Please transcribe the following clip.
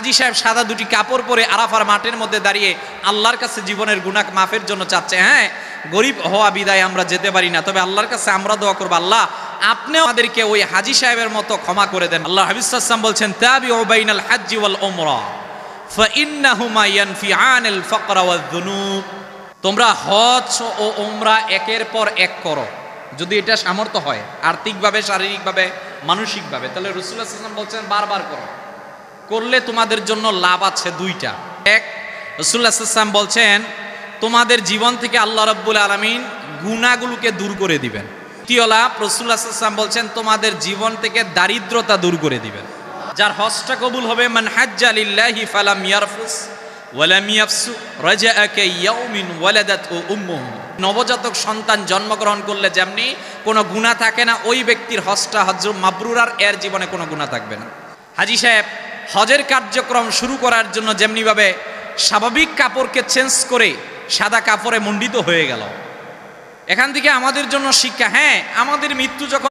হাজী সাহেব সাদা দুটি কাপড় পরে আরাফার মাঠের মধ্যে দাঁড়িয়ে আল্লাহর কাছে জীবনের গুনাহ মাফের জন্য চাচ্ছে। হ্যাঁ, গরিব হওয়া বিদায় আমরা যেতে পারি না, তবে আল্লাহর কাছে আমরা দোয়া করব, আল্লাহ আপনিও আমাদেরকে ওই হাজী সাহেবের মতো ক্ষমা করে দেন। আল্লাহ হাবিব সাল্লাল্লাহু আলাইহি ওয়াসাল্লাম বলছেন, তাবিউ বাইনাল হাজ্জি ওয়াল উমরা ফাইন্নাহুমা ইয়ানফিআনিল ফাকরা ওয়ায-যুনুব। তোমরা হজ ও উমরা একের পর এক করো, যদি এটা সামর্থ্য হয় আর্থিকভাবে, শারীরিকভাবে, মানসিকভাবে, তাহলে রাসূলুল্লাহ সাল্লাল্লাহু আলাইহি ওয়াসাল্লাম বলছেন বারবার করো, করলে তোমাদের জন্য লাভ আছে দুইটা। এক, রাসূলুল্লাহ সাল্লাল্লাহু আলাইহি ওয়াসাল্লাম বলছেন তোমাদের জীবন থেকে আল্লাহ রাব্বুল আলামিন গুনাহগুলোকে দূর করে দিবেন। দ্বিতীয় লাভ, রাসূলুল্লাহ সাল্লাল্লাহু আলাইহি ওয়াসাল্লাম বলছেন তোমাদের জীবন থেকে দারিদ্রতা দূর করে দিবেন। যার হজটা কবুল হবে, মান হাজ্জা লিল্লাহি ফালাম ইয়ারফুস ওয়ালাম ইয়াফসু রাজাআ কাইয়াউমিন ওয়ালাদাতহু উম্মুহু। নবজাতক সন্তান জন্মগ্রহণ করলে যেমনি কোনো গুনাহ থাকে না, ওই ব্যক্তির হজটা হজ মাবরুর, আর এর জীবনে কোনো গুনাহ থাকবে না। হাজী সাহেব হজের কার্যক্রম শুরু করার জন্য যেমনিভাবে স্বাভাবিক কাপড়কে চেঞ্জ করে সাদা কাপড়ে মণ্ডিত হয়ে গেল, এখান থেকে আমাদের জন্য শিক্ষা। হ্যাঁ, আমাদের মৃত্যু যখন